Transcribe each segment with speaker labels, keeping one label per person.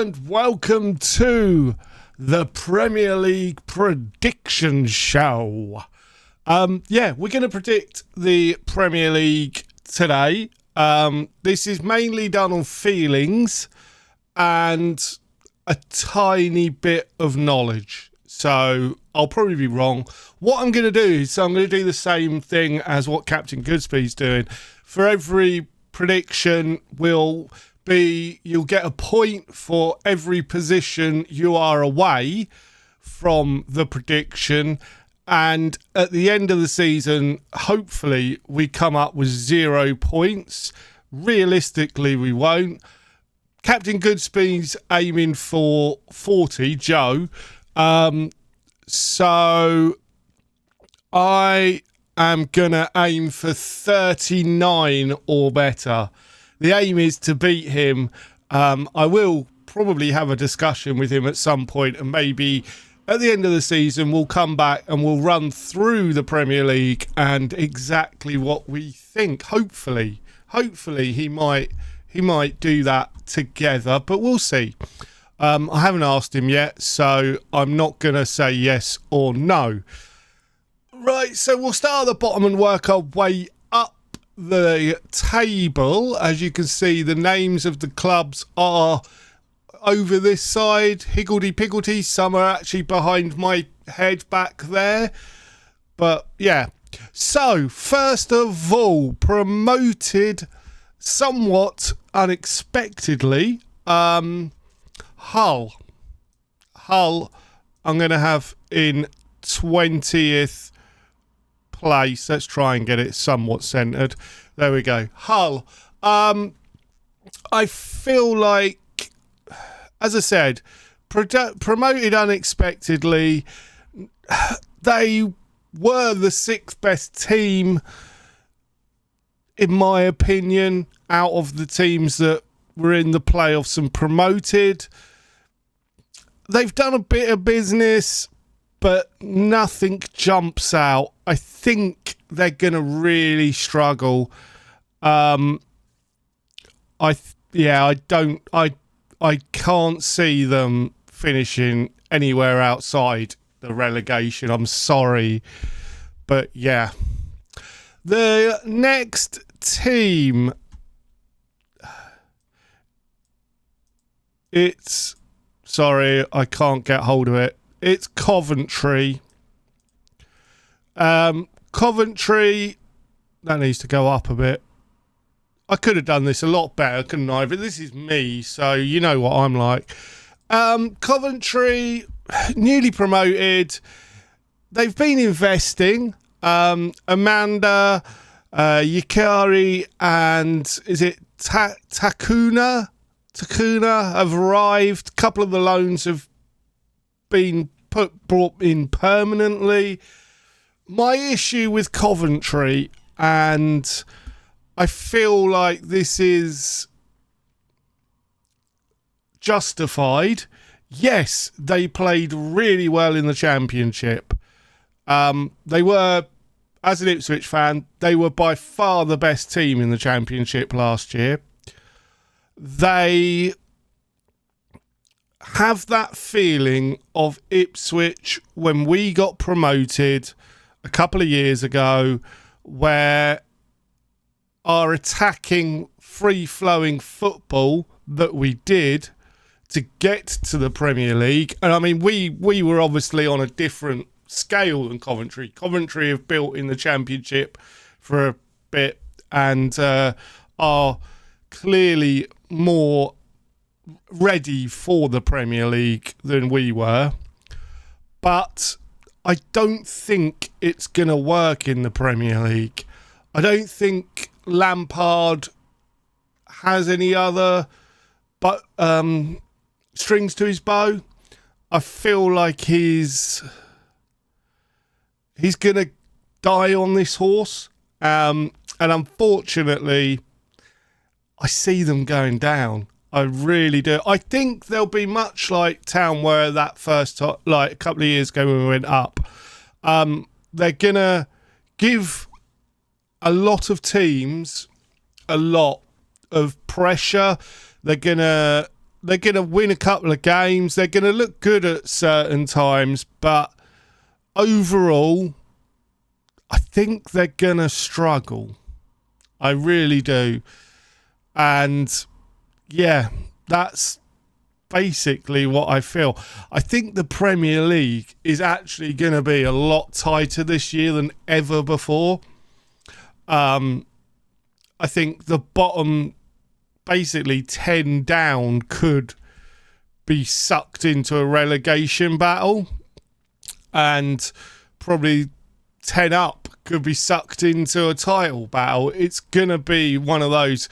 Speaker 1: and welcome to the Premier League Prediction Show. We're going to predict the Premier League today. This is mainly done on feelings and a tiny bit of knowledge. So I'll probably be wrong. What I'm going to do is I'm going to do the same thing as what Captain Goodspeed's doing. For every prediction you'll get a point for every position you are away from the prediction, and at the end of the season hopefully we come up with 0 points. Realistically we won't. Captain Goodspeed's aiming for 40, Joe, so I am gonna aim for 39 or better. The aim is to beat him. I will probably have a discussion with him at some point, and maybe at the end of the season we'll come back and we'll run through the Premier League and exactly what we think. Hopefully he might do that together, but we'll see. I haven't asked him yet, so I'm not going to say yes or no. Right, so we'll start at the bottom and work our way up the table. As you can see, the names of the clubs are over this side. Higgledy-piggledy. Some are actually behind my head back there. But, yeah. So, first of all, promoted somewhat unexpectedly, Hull, I'm going to have in 20th place. Let's try and get it somewhat centred. There we go. Hull. I feel like, as I said, promoted unexpectedly. They were the 6th best team, in my opinion, out of the teams that were in the playoffs and promoted. They've done a bit of business, but nothing jumps out. I think they're going to really struggle. I can't see them finishing anywhere outside the relegation. I'm sorry, but yeah. The next team, sorry, I can't get hold of it. It's Coventry. Coventry, that needs to go up a bit. I could have done this a lot better, couldn't I? But this is me, so you know what I'm like. Coventry, newly promoted. They've been investing. Amanda, Yukari, and is it Takuna? Takuna have arrived. A couple of the loans have been brought in permanently. My issue with Coventry, and I feel like this is justified. Yes, they played really well in the Championship. They were, as an Ipswich fan, they were by far the best team in the Championship last year. They have that feeling of Ipswich when we got promoted a couple of years ago, where our attacking, free-flowing football that we did to get to the Premier League, and I mean, we were obviously on a different scale than Coventry. Coventry have built in the Championship for a bit and are clearly more ready for the Premier League than we were, but I don't think it's going to work in the Premier League. I don't think Lampard has any other strings to his bow. I feel like he's going to die on this horse, and unfortunately I see them going down. I really do. I think they'll be much like Town were that first like a couple of years ago when we went up. They're going to give a lot of teams a lot of pressure. They're going to they're going to win a couple of games. They're going to look good at certain times, but overall, I think they're going to struggle. I really do. And yeah, that's basically what I feel. I think the Premier League is actually going to be a lot tighter this year than ever before. I think the bottom, basically 10 down, could be sucked into a relegation battle, and probably 10 up could be sucked into a title battle. It's going to be one of those.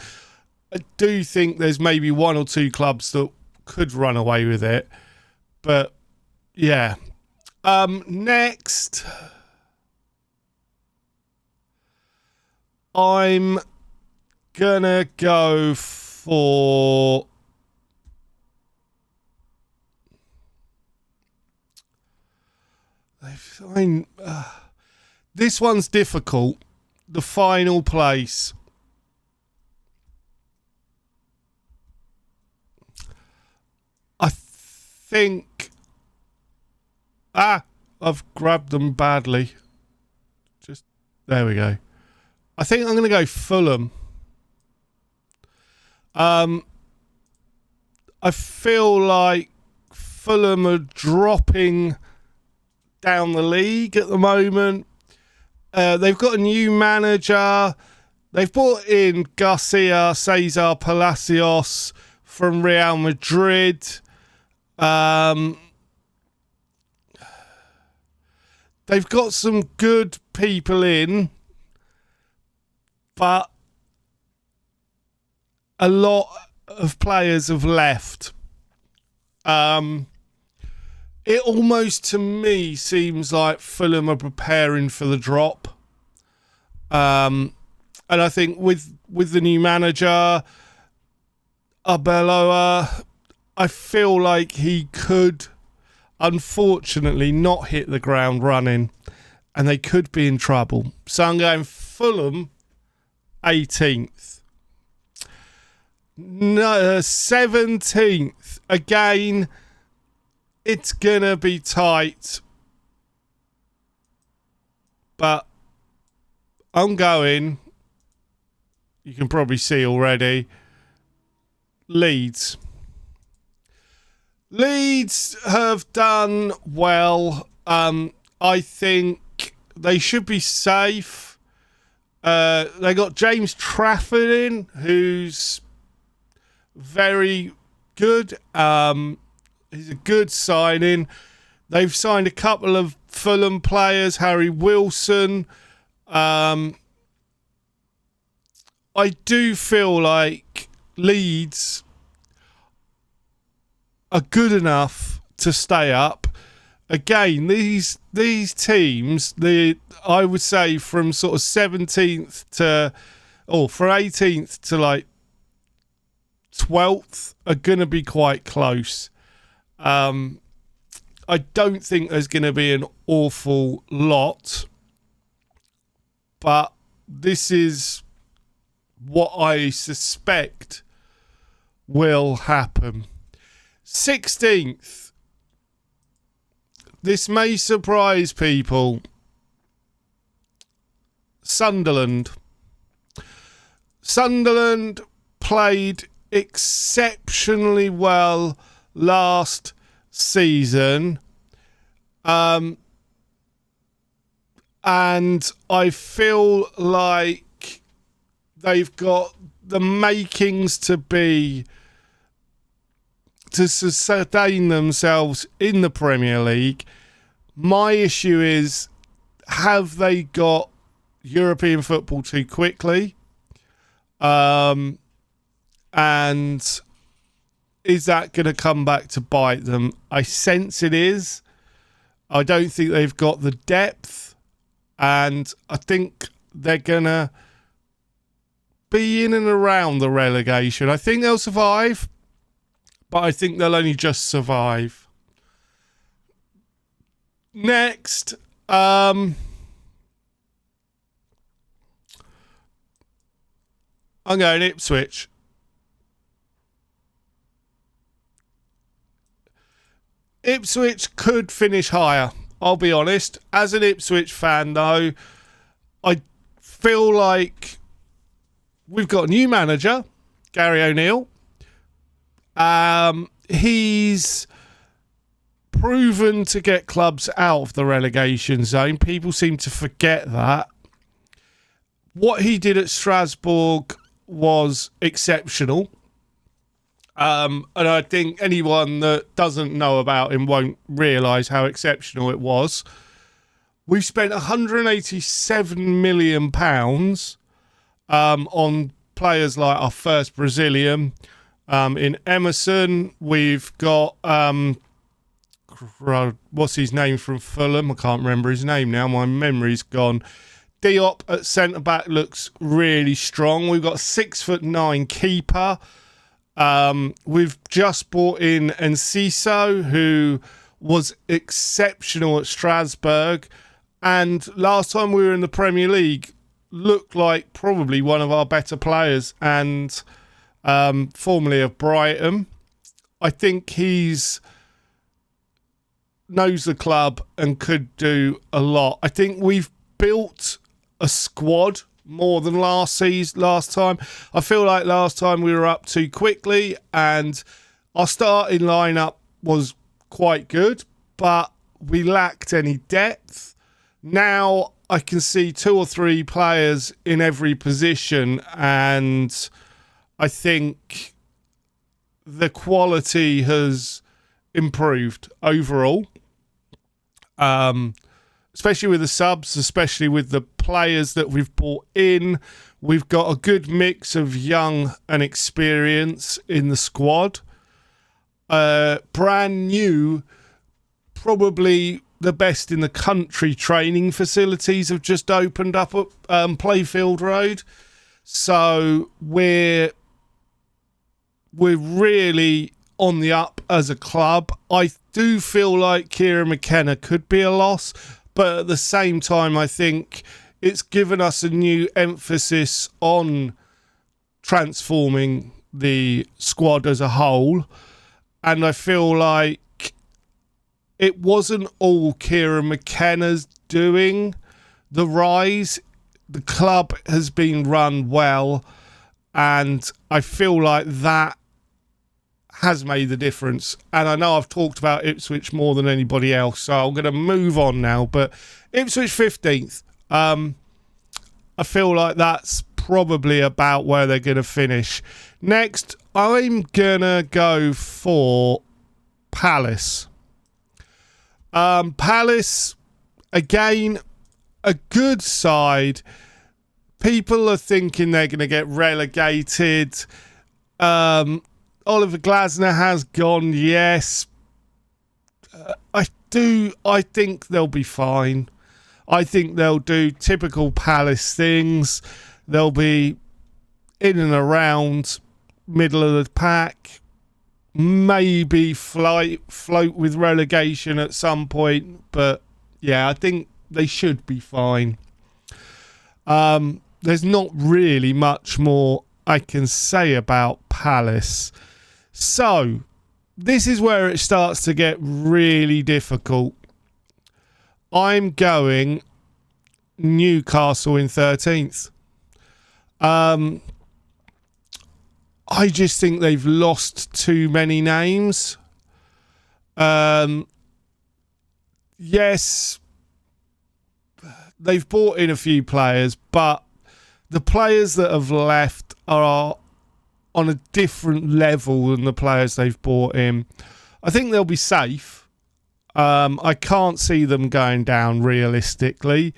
Speaker 1: I do think there's maybe one or two clubs that could run away with it, but yeah. Next, I'm gonna go for this one's difficult. The final place. I think I've grabbed them badly. Just there we go. I think I'm going to go Fulham. I feel like Fulham are dropping down the league at the moment. They've got a new manager. They've brought in Garcia Cesar Palacios from Real Madrid. They've got some good people in, but a lot of players have left. It almost, to me, seems like Fulham are preparing for the drop. And I think with the new manager, Arbeloa, I feel like he could, unfortunately, not hit the ground running, and they could be in trouble. So I'm going Fulham 18th. No, 17th. Again, it's going to be tight. But I'm going, you can probably see already, Leeds. Leeds have done well. I think they should be safe. They got James Trafford in, who's very good. He's a good signing. They've signed a couple of Fulham players, Harry Wilson. I do feel like Leeds are good enough to stay up. Again, these teams, I would say from sort of 17th to, from 18th to like 12th are going to be quite close. I don't think there's going to be an awful lot, but this is what I suspect will happen. 16th. This may surprise people. Sunderland. Sunderland played exceptionally well last season. And I feel like they've got the makings to sustain themselves in the Premier League. My issue is, have they got European football too quickly? And is that going to come back to bite them? I sense it is. I don't think they've got the depth, and I think they're going to be in and around the relegation. I think they'll survive, but I think they'll only just survive. Next, I'm going Ipswich. Ipswich could finish higher, I'll be honest. As an Ipswich fan, though, I feel like we've got a new manager, Gary O'Neill. He's proven to get clubs out of the relegation zone. People seem to forget that. What he did at Strasbourg was exceptional. And I think anyone that doesn't know about him won't realise how exceptional it was. We've spent £187 million on players like our first Brazilian in Emerson. We've got, what's his name from Fulham? I can't remember his name now. My memory's gone. Diop at centre-back looks really strong. We've got a 6'9" keeper. We've just brought in Enciso, who was exceptional at Strasbourg, and last time we were in the Premier League looked like probably one of our better players, and formerly of Brighton. I think he's knows the club and could do a lot. I think we've built a squad more than last time. I feel like last time we were up too quickly, and our starting lineup was quite good, but we lacked any depth. Now I can see 2 or 3 players in every position, and I think the quality has improved overall. Especially with the subs, especially with the players that we've brought in. We've got a good mix of young and experience in the squad. Brand new, probably the best in the country training facilities have just opened up at Playfield Road. So we're really on the up as a club. I do feel like Kieran McKenna could be a loss, but at the same time, I think it's given us a new emphasis on transforming the squad as a whole. And I feel like it wasn't all Kieran McKenna's doing, the rise. The club has been run well, and I feel like that has made the difference. And I know I've talked about Ipswich more than anybody else, so I'm going to move on now. But Ipswich 15th, I feel like that's probably about where they're going to finish. Next, I'm going to go for Palace. Palace, again, a good side. People are thinking they're going to get relegated. Oliver Glasner has gone, yes. I think they'll be fine. I think they'll do typical Palace things. They'll be in and around middle of the pack. Maybe float with relegation at some point. But yeah, I think they should be fine. There's not really much more I can say about Palace. So, this is where it starts to get really difficult. I'm going Newcastle in 13th. I just think they've lost too many names. Yes, they've brought in a few players, but the players that have left are on a different level than the players they've brought in. I think they'll be safe. I can't see them going down realistically,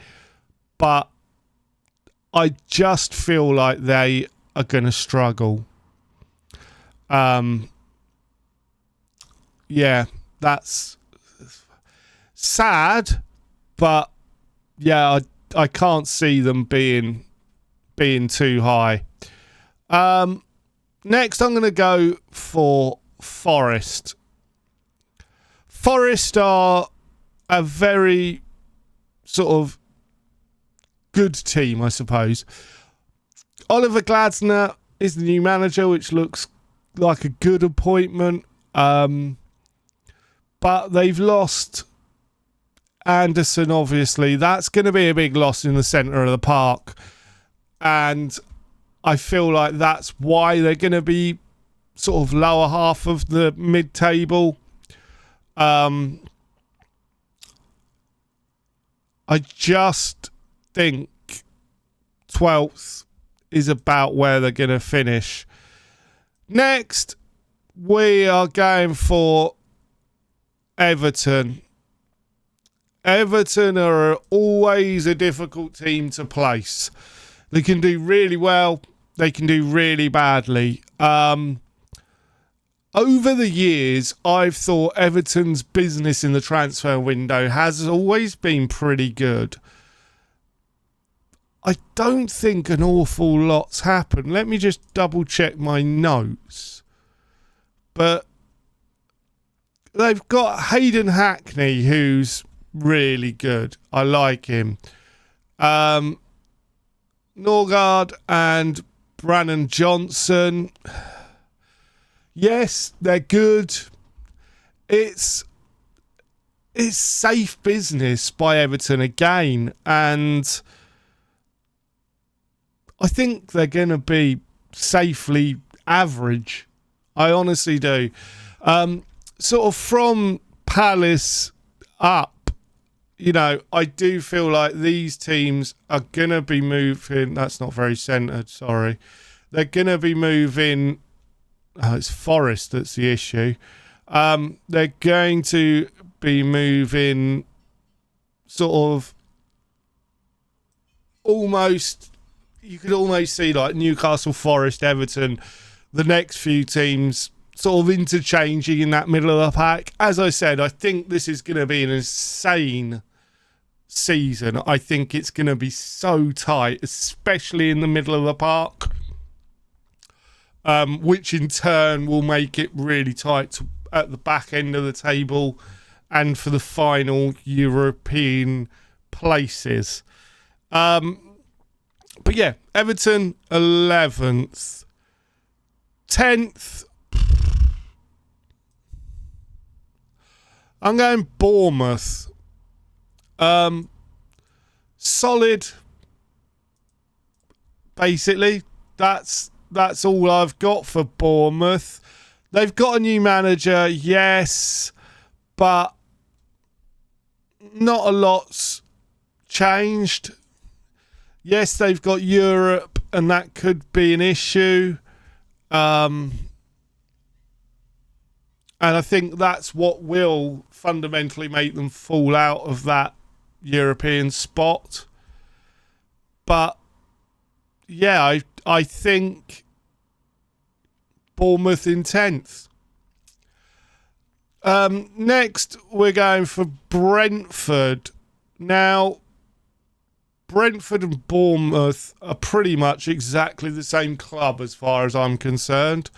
Speaker 1: but I just feel like they are going to struggle. Yeah, that's sad, but yeah, I can't see them being too high. Next, I'm going to go for Forest. Forest are a very sort of good team, I suppose. Oliver Glasner is the new manager, which looks like a good appointment. but they've lost Anderson, obviously. That's going to be a big loss in the centre of the park. And I feel like that's why they're going to be sort of lower half of the mid-table. I just think 12th is about where they're going to finish. Next, we are going for Everton. Everton are always a difficult team to place. They can do really well. They can do really badly. Over the years, I've thought Everton's business in the transfer window has always been pretty good. I don't think an awful lot's happened. Let me just double check my notes. But they've got Hayden Hackney, who's really good. I like him. Norgard and Brannon Johnson. Yes, they're good. It's safe business by Everton again, and I think they're going to be safely average. I honestly do. Sort of from Palace up, you know, I do feel like these teams are going to be moving. That's not very centred, sorry. They're going to be moving. Oh, it's Forest that's the issue. They're going to be moving sort of almost, you could almost see like Newcastle, Forest, Everton, the next few teams sort of interchanging in that middle of the pack. As I said, I think this is going to be an insane season. I think it's going to be so tight, especially in the middle of the park. Which in turn will make it really tight at the back end of the table and for the final European places. But yeah, Everton 11th. 10th, I'm going Bournemouth. Solid, basically. That's all I've got for Bournemouth. They've got a new manager, yes, but not a lot's changed. Yes, they've got Europe, and that could be an issue. And I think that's what will fundamentally make them fall out of that European spot. But yeah, I think Bournemouth in 10th. Next, we're going for Brentford. Now, Brentford and Bournemouth are pretty much exactly the same club as far as I'm concerned.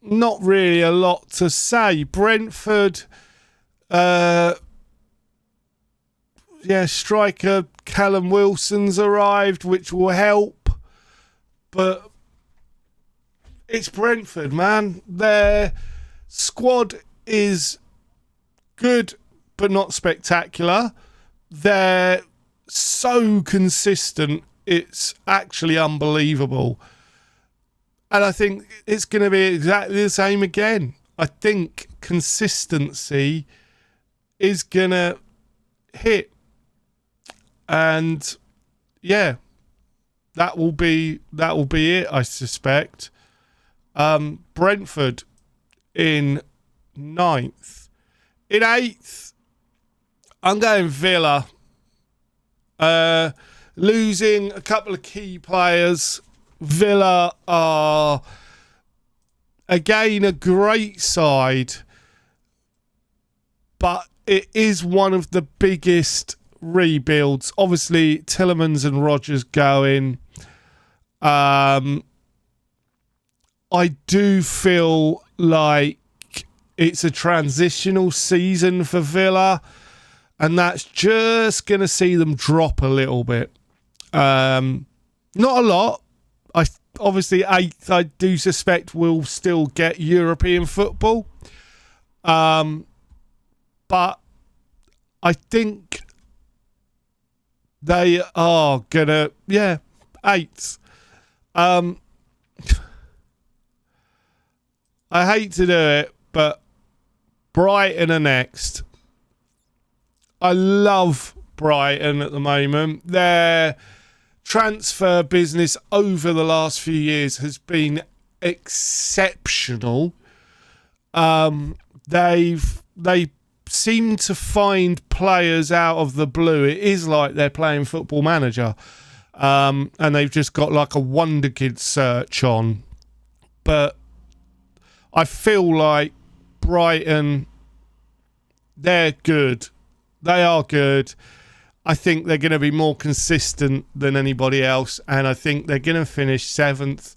Speaker 1: Not really a lot to say. Brentford, striker Callum Wilson's arrived, which will help. But it's Brentford, man. Their squad is good, but not spectacular. They're so consistent, it's actually unbelievable. And I think it's going to be exactly the same again. I think consistency is going to hit. And yeah, that will be it, I suspect. Brentford in 9th. In 8th, I'm going Villa. Losing a couple of key players. Villa are, again, a great side, but it is one of the biggest rebuilds. Obviously, Tielemans and Rodgers going. I do feel like it's a transitional season for Villa, and that's just going to see them drop a little bit. Not a lot. Obviously 8th, I do suspect will still get European football. But I think they are gonna, 8. I hate to do it, but Brighton are next. I love Brighton at the moment. Their transfer business over the last few years has been exceptional. They seem to find players out of the blue. It is like they're playing Football Manager, and they've just got like a Wonder Kid search on. But I feel like Brighton, they're good. They are good. I think they're going to be more consistent than anybody else, and I think they're going to finish 7th.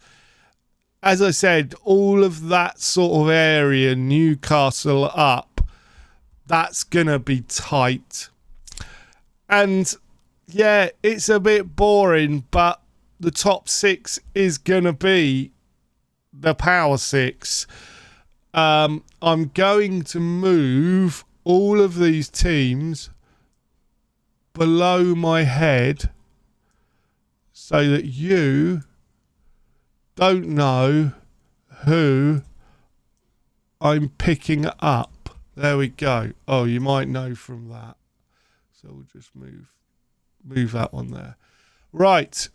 Speaker 1: As I said, all of that sort of area, Newcastle up, that's going to be tight. And yeah, it's a bit boring, but the top 6 is going to be the Power 6. I'm going to move all of these teams below my head so that you don't know who I'm picking up. There we go. Oh, you might know from that. So we'll just move that one there. Right.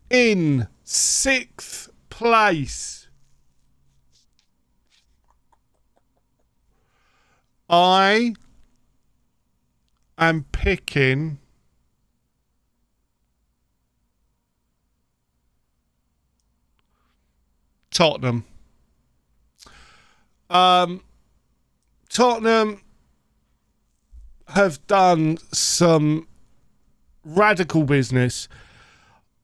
Speaker 1: In 6th place, I am picking Tottenham. Tottenham have done some radical business.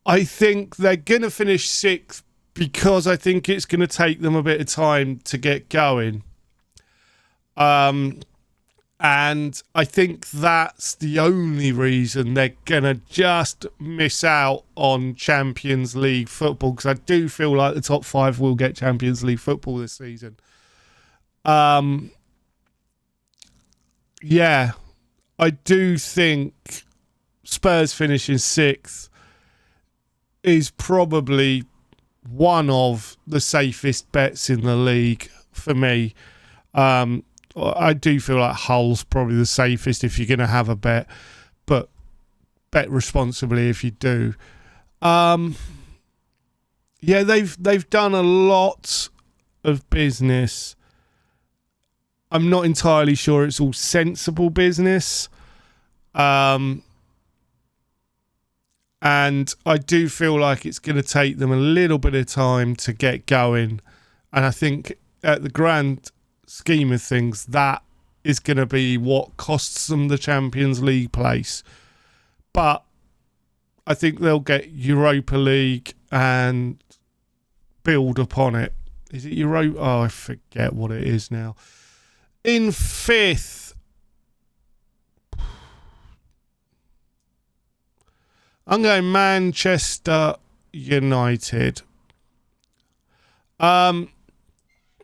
Speaker 1: I think they're going to finish 6th because I think it's going to take them a bit of time to get going. And I think that's the only reason they're going to just miss out on Champions League football, because I do feel like the top 5 will get Champions League football this season. Yeah, I do think Spurs finishing 6th is probably one of the safest bets in the league for me. I do feel like Hull's probably the safest if you're going to have a bet, but bet responsibly if you do. Yeah, they've done a lot of business. I'm not entirely sure it's all sensible business. And I do feel like it's going to take them a little bit of time to get going. And I think at the grand scheme of things, that is going to be what costs them the Champions League place. But I think they'll get Europa League and build upon it. Is it Europa? Oh, I forget what it is now. In 5th, I'm going Manchester United. Man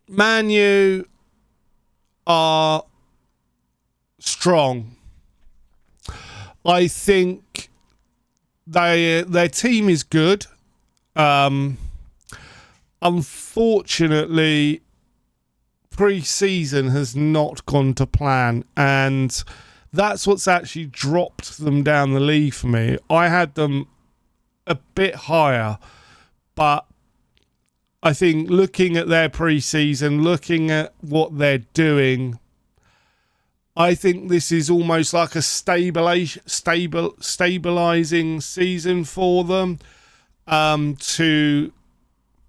Speaker 1: U are strong. I think their team is good. Unfortunately, pre-season has not gone to plan, and that's what's actually dropped them down the league for me. I had them a bit higher, but I think looking at their pre-season, looking at what they're doing, I think this is almost like a stabilizing season for them to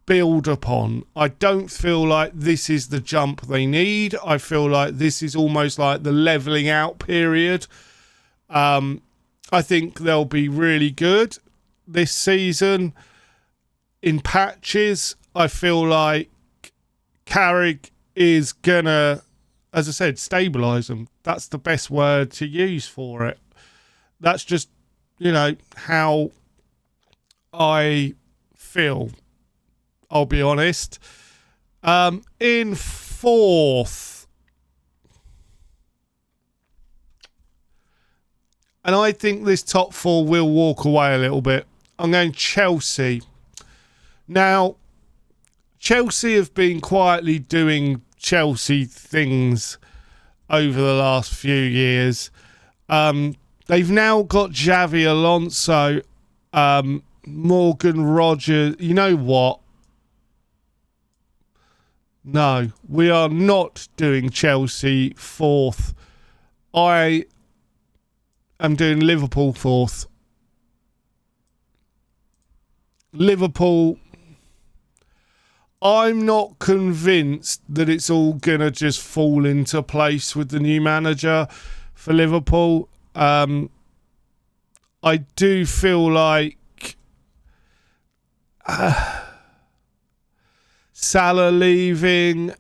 Speaker 1: build upon. I don't feel like this is the jump they need. I feel like this is almost like the leveling out period. I think they'll be really good this season in patches. I feel like Carrick is gonna, as I said, stabilise them. That's the best word to use for it. That's just, how I feel. I'll be honest. In 4th. And I think this top 4 will walk away a little bit. I'm going Chelsea. Now, Chelsea have been quietly doing Chelsea things over the last few years. They've now got Xavi Alonso, Morgan Rogers. You know what? No, we are not doing Chelsea 4th. I am doing Liverpool 4th. Liverpool, I'm not convinced that it's all going to just fall into place with the new manager for Liverpool. I do feel like Salah leaving,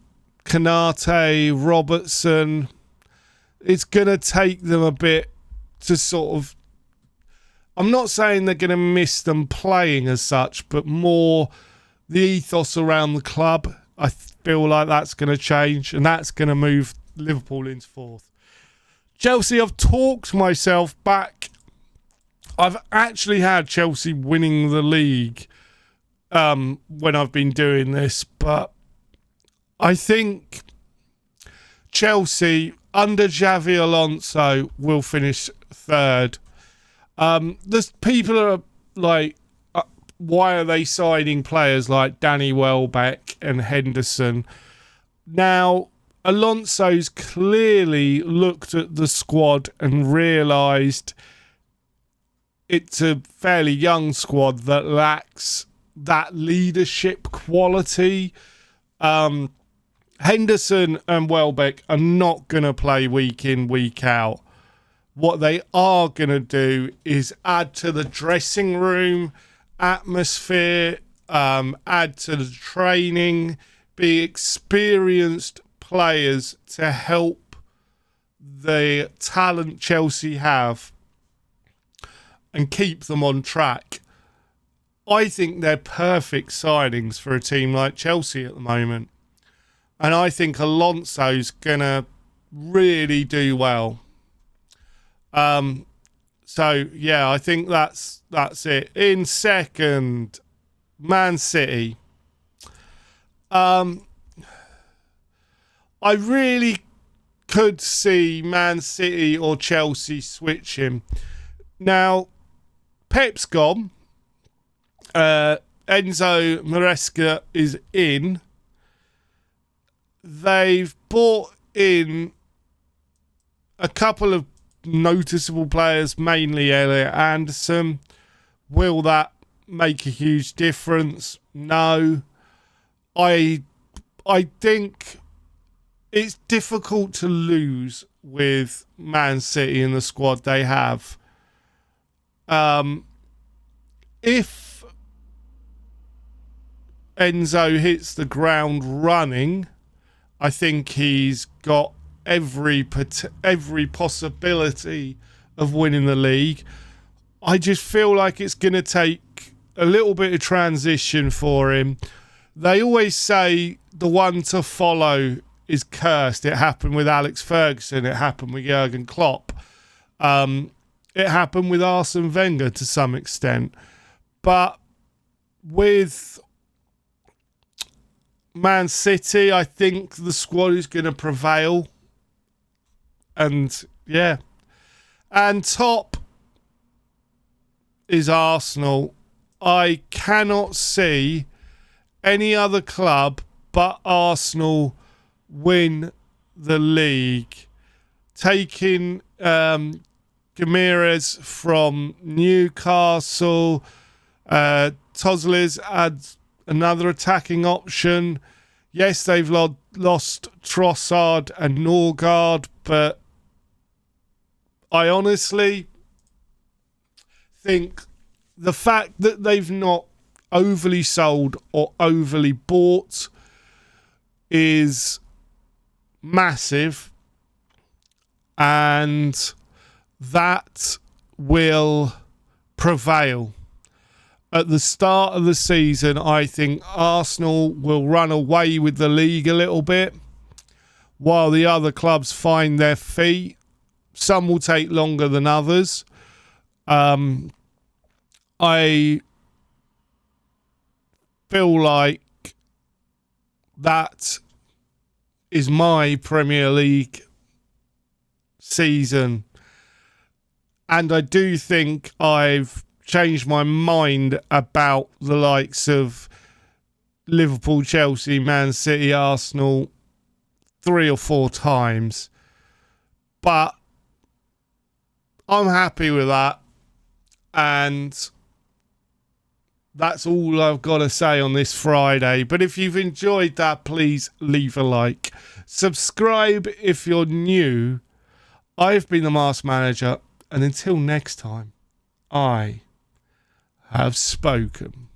Speaker 1: Konate, Robertson, it's going to take them a bit to sort of, I'm not saying they're going to miss them playing as such, but more the ethos around the club. I feel like that's going to change, and that's going to move Liverpool into 4th. Chelsea, I've talked myself back. I've actually had Chelsea winning the league when I've been doing this, but I think Chelsea under Xavi Alonso will finish 3rd. There's people are like, why are they signing players like Danny Welbeck and Henderson? Now, Alonso's clearly looked at the squad and realised it's a fairly young squad that lacks that leadership quality. Henderson and Welbeck are not going to play week in, week out. What they are going to do is add to the dressing room atmosphere, add to the training, be experienced players to help the talent Chelsea have and keep them on track. I think they're perfect signings for a team like Chelsea at the moment. And I think Alonso's going to really do well. So, yeah, I think that's it. In 2nd, Man City. I really could see Man City or Chelsea switching. Now, Pep's gone. Enzo Maresca is in. They've brought in a couple of noticeable players, mainly Elliot Anderson. Will that make a huge difference? No. I think it's difficult to lose with Man City in the squad they have. If Enzo hits the ground running, I think he's got every possibility of winning the league. I just feel like it's going to take a little bit of transition for him. They always say the one to follow is cursed. It happened with Alex Ferguson. It happened with Jurgen Klopp. It happened with Arsene Wenger to some extent. But with Man City, I think the squad is going to prevail. And, yeah. And top is Arsenal. I cannot see any other club but Arsenal win the league. Taking Ramirez from Newcastle. Tosles adds another attacking option. Yes, they've lost Trossard and Norgard, but I honestly think the fact that they've not overly sold or overly bought is massive, and that will prevail. At the start of the season, I think Arsenal will run away with the league a little bit. while the other clubs find their feet. Some will take longer than others. I feel like that is my Premier League season. And I do think I've changed my mind about the likes of Liverpool, Chelsea, Man City, Arsenal 3 or 4 times. But I'm happy with that. And that's all I've got to say on this Friday. But if you've enjoyed that, please leave a like. Subscribe if you're new. I've been the Masked Manager. And until next time, I have spoken.